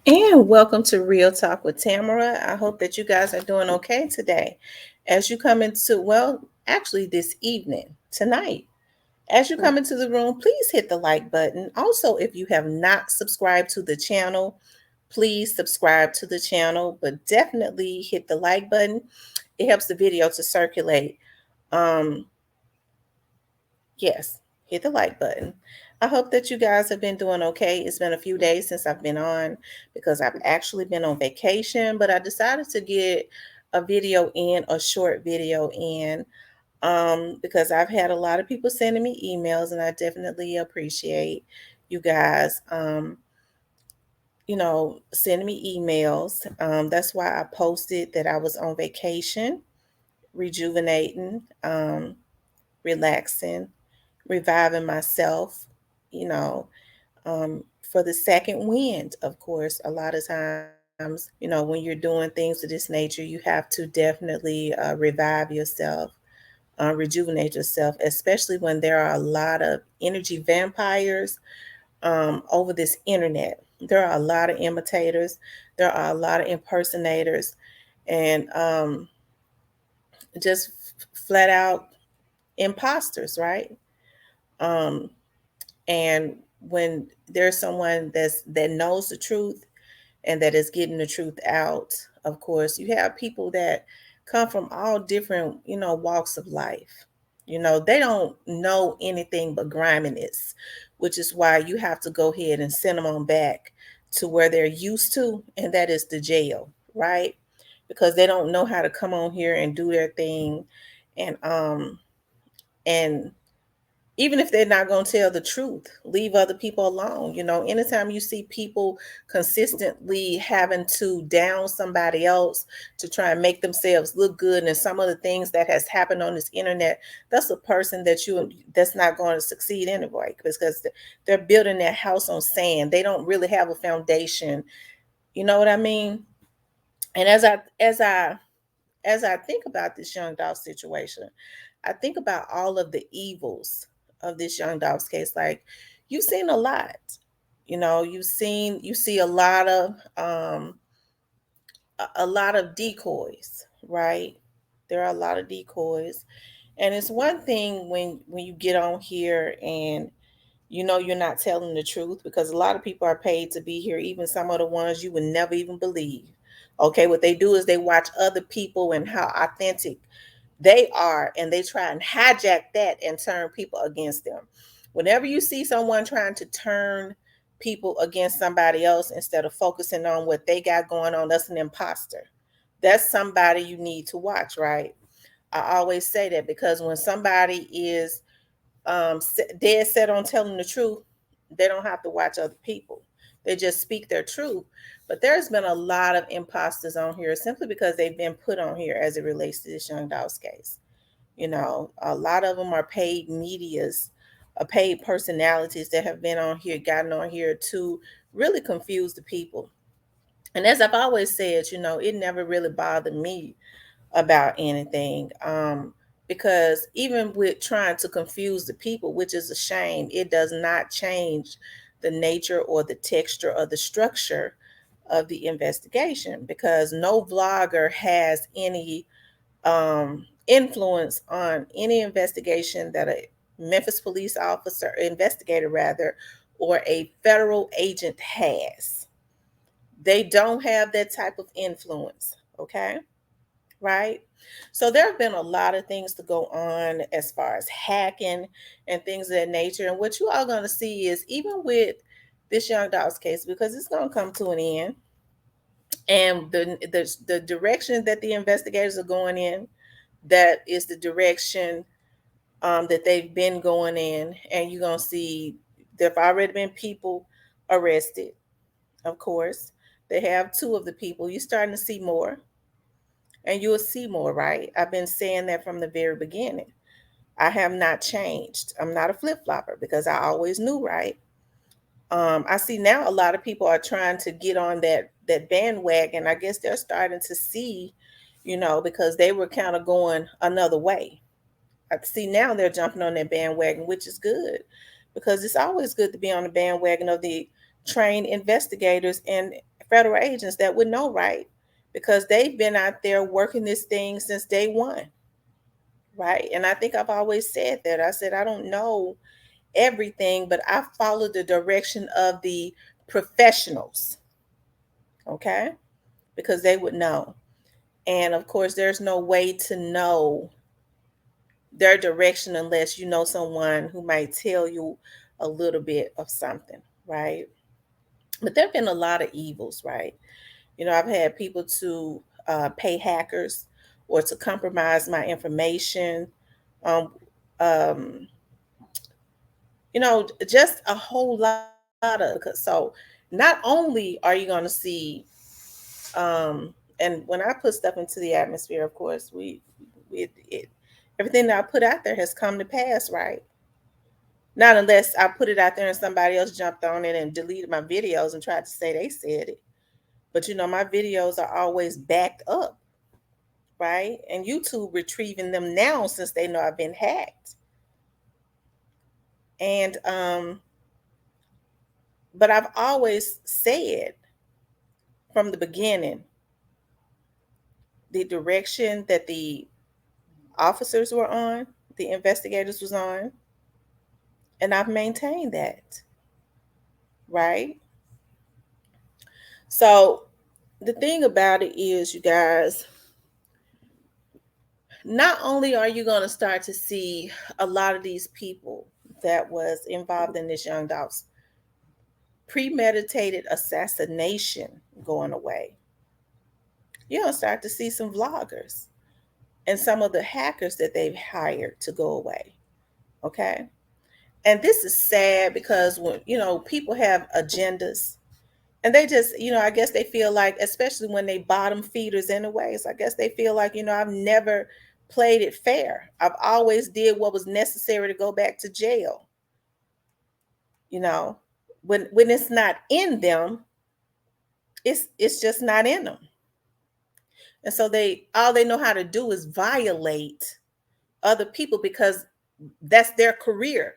And welcome to Real Talk with Tamara. I hope that you guys are doing okay today. As you come into, actually, this evening, tonight, as you come into the room, please hit the like button. Also, if you have not subscribed to the channel, please subscribe to the channel, but definitely hit the like button. It helps the video to circulate. Um, Yes, hit the like button. I hope that you guys have been doing okay. It's been a few days since I've been on because I've actually been on vacation, but I decided to get a short video in, because I've had a lot of people sending me emails, and I definitely appreciate you guys, sending me emails. That's why I posted that I was on vacation, rejuvenating, relaxing, reviving myself, you know, for the second wind, of course. A lot of times, when you're doing things of this nature, you have to definitely revive yourself, rejuvenate yourself, especially when there are a lot of energy vampires over this internet. There are a lot of imitators, there are a lot of impersonators, and just flat out imposters, right? Um, And when there's someone that knows the truth and that is getting the truth out, of course, you have people that come from all different, walks of life. They don't know anything but griminess, which is why you have to go ahead and send them on back to where they're used to, and that is the jail, right? Because they don't know how to come on here and do their thing, and even if they're not going to tell the truth, leave other people alone. Anytime you see people consistently having to down somebody else to try and make themselves look good, and some of the things that has happened on this internet, that's a person that's not going to succeed anyway, because they're building their house on sand. They don't really have a foundation. You know what I mean? And as I think about this young Dolph situation, I think about all of the evils of this young Dolph's case. Like, you've seen a lot. You see a lot of decoys, right? There are a lot of decoys. And it's one thing when you get on here and you're not telling the truth, because a lot of people are paid to be here, even some of the ones you would never even believe. Okay, what they do is they watch other people and how authentic they are, and they try and hijack that and turn people against them. Whenever you see someone trying to turn people against somebody else instead of focusing on what they got going on, that's an imposter. That's somebody you need to watch, right? I always say that, because when somebody is dead set on telling the truth, they don't have to watch other people. They just speak their truth. But there's been a lot of imposters on here simply because they've been put on here as it relates to this young Dawes case. A lot of them are paid medias, paid personalities that have been on here, gotten on here to really confuse the people. And as I've always said, it never really bothered me about anything, because even with trying to confuse the people, which is a shame, it does not change the nature or the texture or the structure of the investigation, because no vlogger has any influence on any investigation that a Memphis police officer, investigator rather, or a federal agent has. They don't have that type of influence, okay? Right? So there have been a lot of things to go on as far as hacking and things of that nature. And what you are going to see is, even with this young dog's case, because it's going to come to an end, and the direction that the investigators are going in, that is the direction that they've been going in. And you're going to see there have already been people arrested, of course. They have two of the people. You're starting to see more, and you'll see more, right? I've been saying that from the very beginning. I have not changed. I'm not a flip flopper, because I always knew, right? I see now a lot of people are trying to get on that bandwagon. I guess they're starting to see, because they were kind of going another way. I see now they're jumping on that bandwagon, which is good, because it's always good to be on the bandwagon of the trained investigators and federal agents that would know, right? Because they've been out there working this thing since day one, right? And I think I've always said that. I said, I don't know everything, but I follow the direction of the professionals, okay? Because they would know. And of course, there's no way to know their direction unless you know someone who might tell you a little bit of something, right? But there have been a lot of evils, right? I've had people to pay hackers or to compromise my information. Um, just a whole lot of. So not only are you going to see, and when I put stuff into the atmosphere, of course, everything that I put out there has come to pass, right? Not unless I put it out there and somebody else jumped on it and deleted my videos and tried to say they said it. But my videos are always backed up, right? And YouTube retrieving them now since they know I've been hacked. And but I've always said from the beginning the direction that the officers were on, the investigators was on, and I've maintained that, right? So the thing about it is, you guys, not only are you going to start to see a lot of these people that was involved in this young Dolph's premeditated assassination going away, you're going to start to see some vloggers and some of the hackers that they've hired to go away. Okay. And this is sad because when, people have agendas and they just, I guess they feel like, especially when they bottom feeders anyways, I guess they feel like, I've never played it fair. I've always did what was necessary to go back to jail. You know, when it's not in them, it's just not in them. And so they all they know how to do is violate other people because that's their career.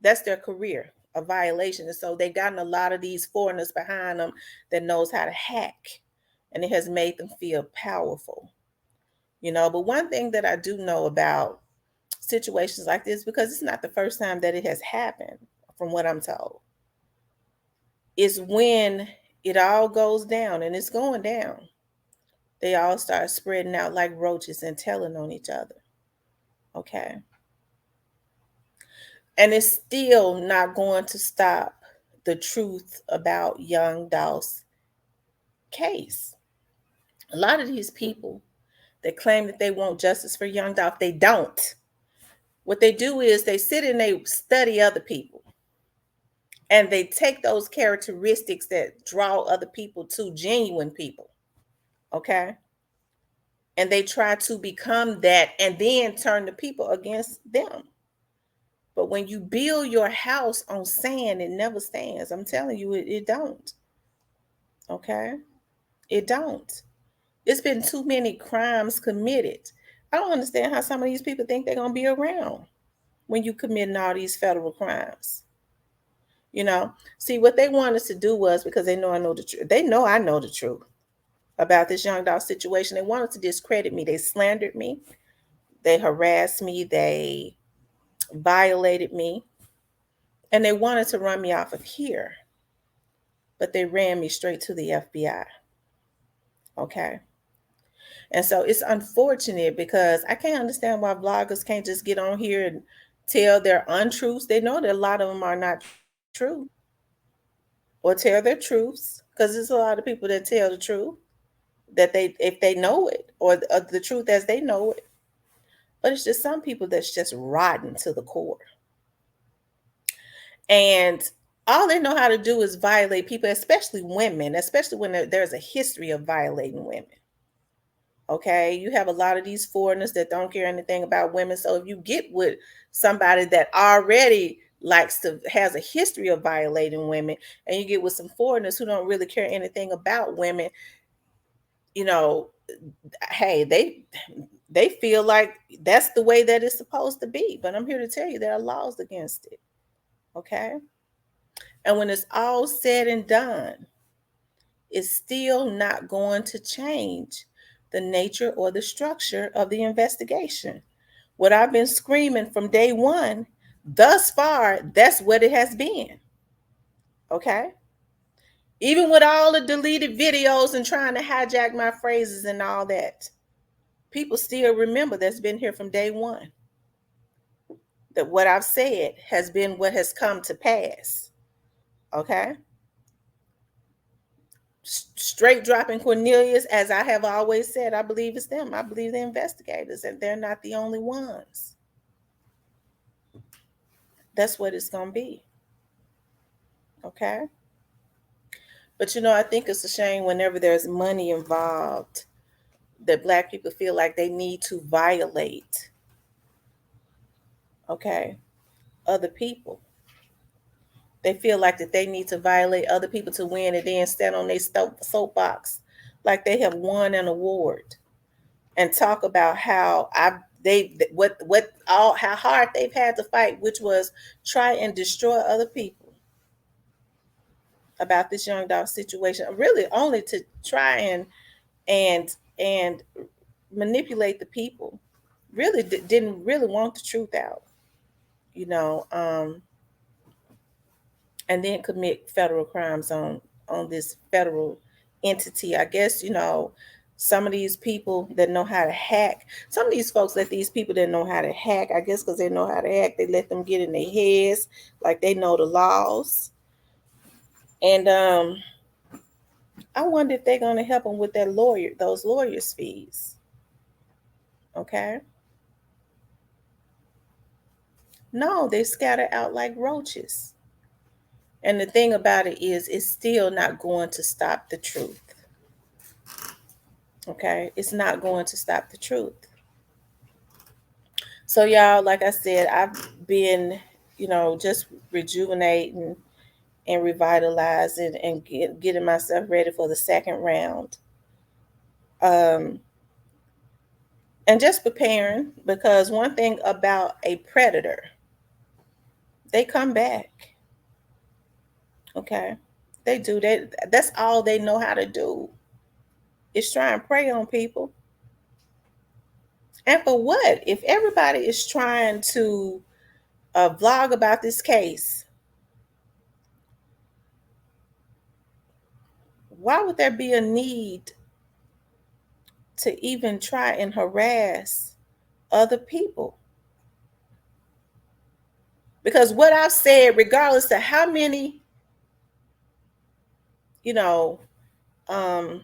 That's their career, a violation. And so they've gotten a lot of these foreigners behind them that knows how to hack. And it has made them feel powerful. But one thing that I do know about situations like this, because it's not the first time that it has happened, from what I'm told, is when it all goes down, and it's going down, they all start spreading out like roaches and telling on each other. Okay. And it's still not going to stop the truth about young Dolph's case. A lot of these people that claim that they want justice for young Dolph, they don't. What they do is they sit and they study other people, and they take those characteristics that draw other people to genuine people. Okay. And they try to become that and then turn the people against them. But when you build your house on sand, it never stands. I'm telling you, it don't. Okay? It don't. It's been too many crimes committed. I don't understand how some of these people think they're going to be around when you committing all these federal crimes. See, what they wanted to do was, because they know I know the truth. They know I know the truth about this young dog situation. They wanted to discredit me. They slandered me. They harassed me. They violated me. And they wanted to run me off of here. But they ran me straight to the FBI. Okay. And so it's unfortunate because I can't understand why bloggers can't just get on here and tell their untruths. They know that a lot of them are not true, or tell their truths, because there's a lot of people that tell the truth, that they, if they know it, or the truth as they know it. But it's just some people that's just rotten to the core. And all they know how to do is violate people, especially women, especially when there's a history of violating women. Okay, you have a lot of these foreigners that don't care anything about women. So if you get with somebody that already has a history of violating women, and you get with some foreigners who don't really care anything about women, you know, hey, they feel like that's the way that it's supposed to be. But I'm here to tell you there are laws against it. Okay. And when it's all said and done, is still not going to change the nature or the structure of the investigation. What I've been screaming from day one, thus far, that's what it has been. Okay? Even with all the deleted videos and trying to hijack my phrases and all that, people still remember that's been here from day one. That what I've said has been what has come to pass. Okay? Straight dropping Cornelius, as I have always said, I believe it's them. I believe the investigators, and they're not the only ones. That's what it's going to be. Okay? But I think it's a shame whenever there's money involved that Black people feel like they need to violate, okay, other people. They feel like that they need to violate other people to win and then stand on their soapbox like they have won an award and talk about how what all how hard they've had to fight, which was try and destroy other people about this young dog situation, really only to try and manipulate the people. Really didn't really want the truth out, you know, and then commit federal crimes on this federal entity. I guess some of these people that know how to hack, some of these folks let these people that know how to hack, I guess because they know how to hack, they let them get in their heads like they know the laws. And I wonder if they're going to help them with those lawyers' fees. Okay. No, they scatter out like roaches. And the thing about it is, it's still not going to stop the truth. Okay? It's not going to stop the truth. So, y'all, like I said, I've been, just rejuvenating and revitalizing and getting myself ready for the second round. And just preparing, because one thing about a predator, they come back. Okay? They do that. That's all they know how to do, is try and prey on people. And for what? If everybody is trying to vlog about this case, why would there be a need to even try and harass other people? Because what I've said, regardless of how many, you know, how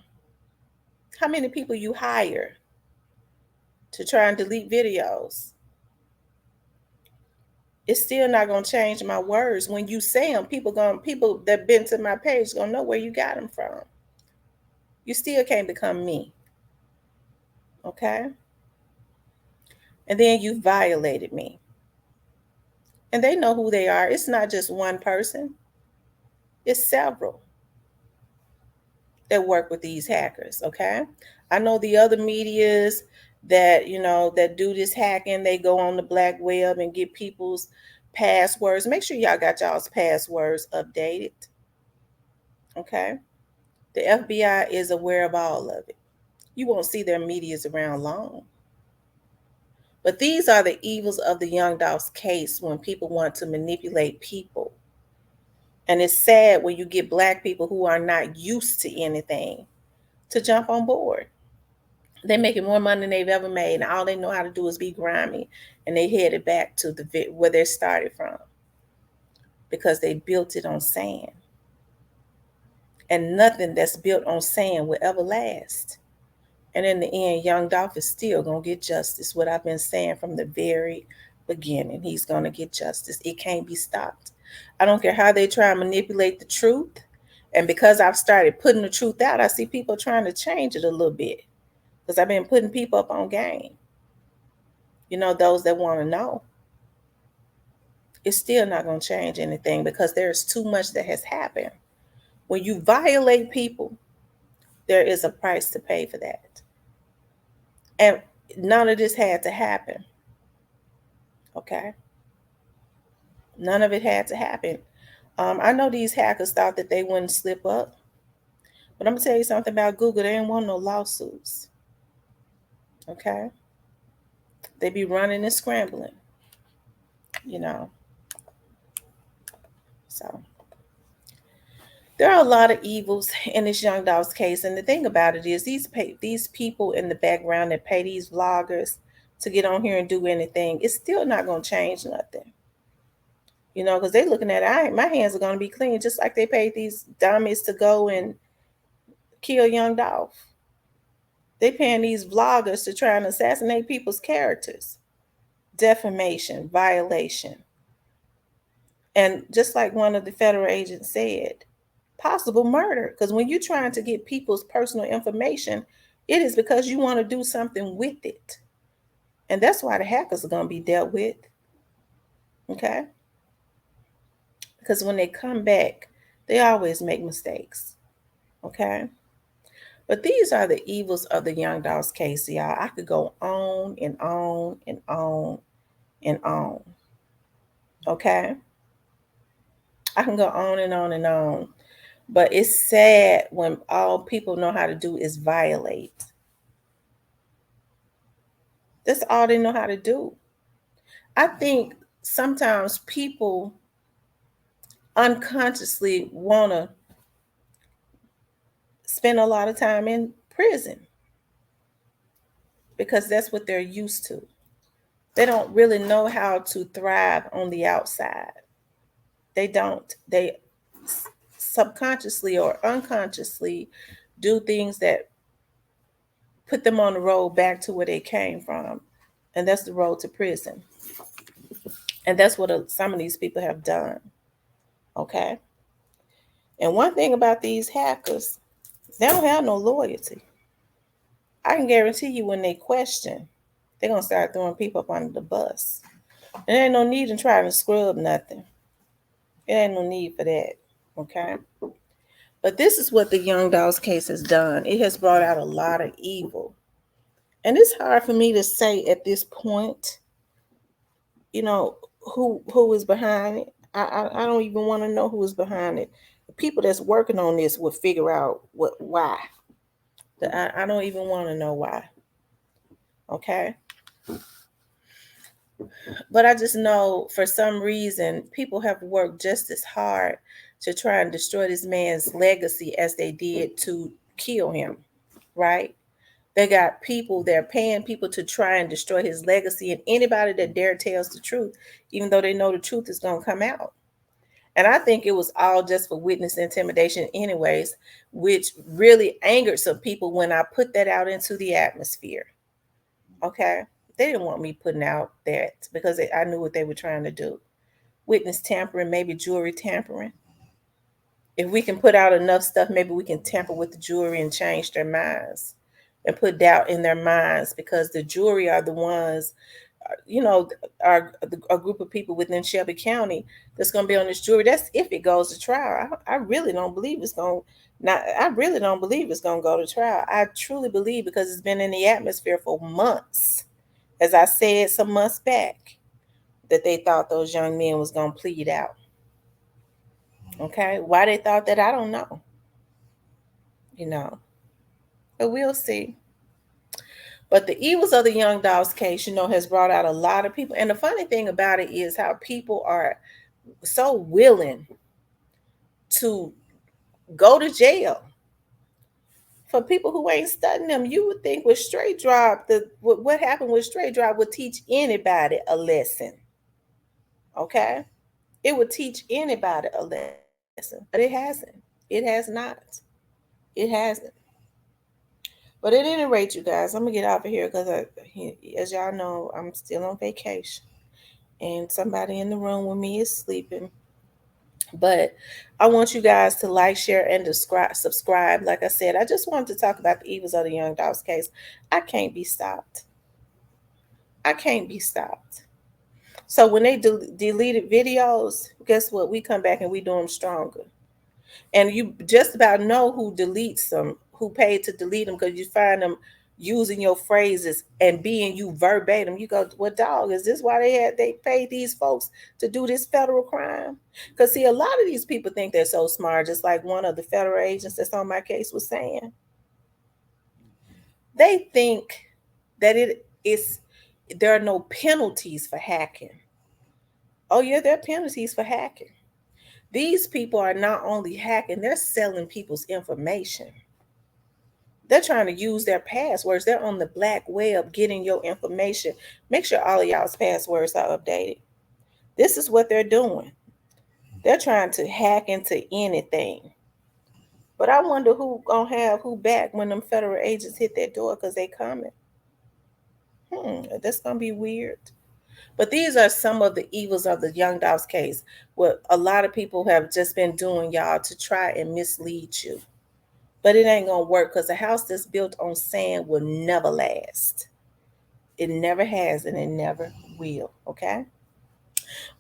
many people you hire to try and delete videos, it's still not gonna change my words. When you say them, people that been to my page gonna know where you got them from. You still can't become me. Okay? And then you violated me. And they know who they are. It's not just one person, it's several that work with these hackers. Okay? I know the other medias that do this hacking, they go on the black web and get people's passwords. Make sure y'all got y'all's passwords updated. Okay? The FBI is aware of all of it. You won't see their medias around long. But these are the evils of the Young Dolph's case, when people want to manipulate people. And it's sad when you get Black people who are not used to anything to jump on board. They're making more money than they've ever made, and all they know how to do is be grimy, and they headed back to where they started from, because they built it on sand. And nothing that's built on sand will ever last. And in the end, Young Dolph is still going to get justice. What I've been saying from the very beginning, he's going to get justice. It can't be stopped. I don't care how they try and manipulate the truth. And because I've started putting the truth out, I see people trying to change it a little bit, because I've been putting people up on game. Those that want to know. It's still not going to change anything, because there's too much that has happened. When you violate people, there is a price to pay for that. And none of this had to happen. Okay? None of it had to happen. I know these hackers thought that they wouldn't slip up, But I'm gonna tell you something about Google. They didn't want no lawsuits. Okay, they be running and scrambling. You know, so there are a lot of evils in this young dog's case, and the thing about it is, these people in the background that pay these vloggers to get on here and do anything, it's still not gonna change nothing. Because they looking at it, my hands are gonna be clean, just like they paid these dummies to go and kill young Dolph. They paying these vloggers to try and assassinate people's characters, defamation, violation, and just like one of the federal agents said, possible murder. Because when you're trying to get people's personal information, it is because you want to do something with it, and that's why the hackers are gonna be dealt with. Okay, because when they come back, they always make mistakes. Okay. But these are the evils of the young dog's case, y'all. I could go on and on and on and on. Okay? I can go on and on and on. But it's sad when all people know how to do is violate. That's all they know how to do. I think sometimes people unconsciously want to spend a lot of time in prison because that's what they're used to. They don't really know how to thrive on the outside. They don't. They subconsciously or unconsciously do things that put them on the road back to where they came from. And that's the road to prison. And that's what some of these people have done. Okay. And one thing about these hackers, they don't have no loyalty. I can guarantee you when they question, they're going to start throwing people up under the bus. And there ain't no need in trying to scrub nothing. There ain't no need for that. Okay. But this is what the Young Dolls case has done. It has brought out a lot of evil. And it's hard for me to say at this point, you know, who is behind it. I don't even want to know who is behind it. The people that's working on this will figure out why. I don't even want to know why. Okay. But I just know for some reason people have worked just as hard to try and destroy this man's legacy as they did to kill him. Right? They got people, they're paying people to try and destroy his legacy, and anybody that dare tells the truth, even though they know the truth is going to come out. And I think it was all just for witness intimidation, anyways, which really angered some people when I put that out into the atmosphere. Okay. They didn't want me putting out that because I knew what they were trying to do. Witness tampering, maybe jewelry tampering. If we can put out enough stuff, maybe we can tamper with the jury and change their minds and put doubt in their minds, because the jury are the ones, you know, are a group of people within Shelby County that's going to be on this jury. That's if it goes to trial. I really don't believe it's going not. I really don't believe it's going to go to trial. I truly believe, because it's been in the atmosphere for months, as I said some months back, that they thought those young men was going to plead out. Okay, why they thought that, I don't know. You know, but we'll see. But the evils of the Young Dolls case, has brought out a lot of people. And the funny thing about it is how people are so willing to go to jail for people who ain't studying them. You would think with straight drop, what happened with straight drop would teach anybody a lesson. Okay? It would teach anybody a lesson, but it hasn't. It has not. It hasn't. But at any rate, you guys, I'm gonna get off of here because, as y'all know, I'm still on vacation, and somebody in the room with me is sleeping. But I want you guys to like, share, and subscribe. Like I said, I just wanted to talk about the evils of the Young Dolph's case. I can't be stopped. I can't be stopped. So when they deleted videos, guess what? We come back and we do them stronger. And you just about know who deletes them, who paid to delete them, because you find them using your phrases and being you verbatim. You go, well, dog, is this why they paid these folks to do this federal crime? Because see, a lot of these people think they're so smart, just like one of the federal agents that's on my case was saying. They think that it is there are no penalties for hacking. Oh yeah, there are penalties for hacking. These people are not only hacking, they're selling people's information. They're trying to use their passwords. They're on the black web getting your information. Make sure all of y'all's passwords are updated. This is what they're doing. They're trying to hack into anything. But I wonder who gonna have who back when them federal agents hit their door because they coming. That's gonna be weird. But these are some of the evils of the Young Dolph's case. What a lot of people have just been doing, y'all, to try and mislead you. But it ain't gonna work because a house that's built on sand will never last. It never has and it never will. Okay.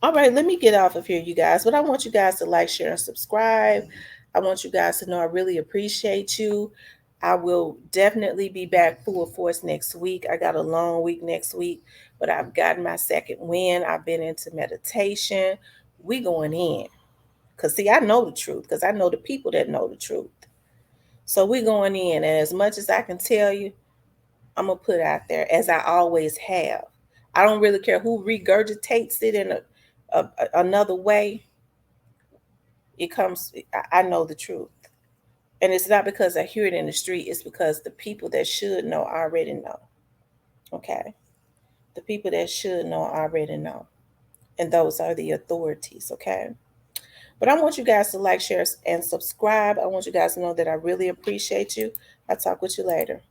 All right, let me get off of here, you guys. But I want you guys to like, share, and subscribe. I want you guys to know I really appreciate you. I will definitely be back full force next week. I got a long week next week, but I've gotten my second win. I've been into meditation. We going in. Because, see, I know the truth because I know the people that know the truth. So we going in. And as much as I can tell you, I'm going to put out there as I always have. I don't really care who regurgitates it in another way. It comes, I know the truth. And it's not because I hear it in the street, it's because the people that should know already know. Okay? The people that should know already know. And those are the authorities. Okay? But I want you guys to like, share, and subscribe. I want you guys to know that I really appreciate you. I'll talk with you later.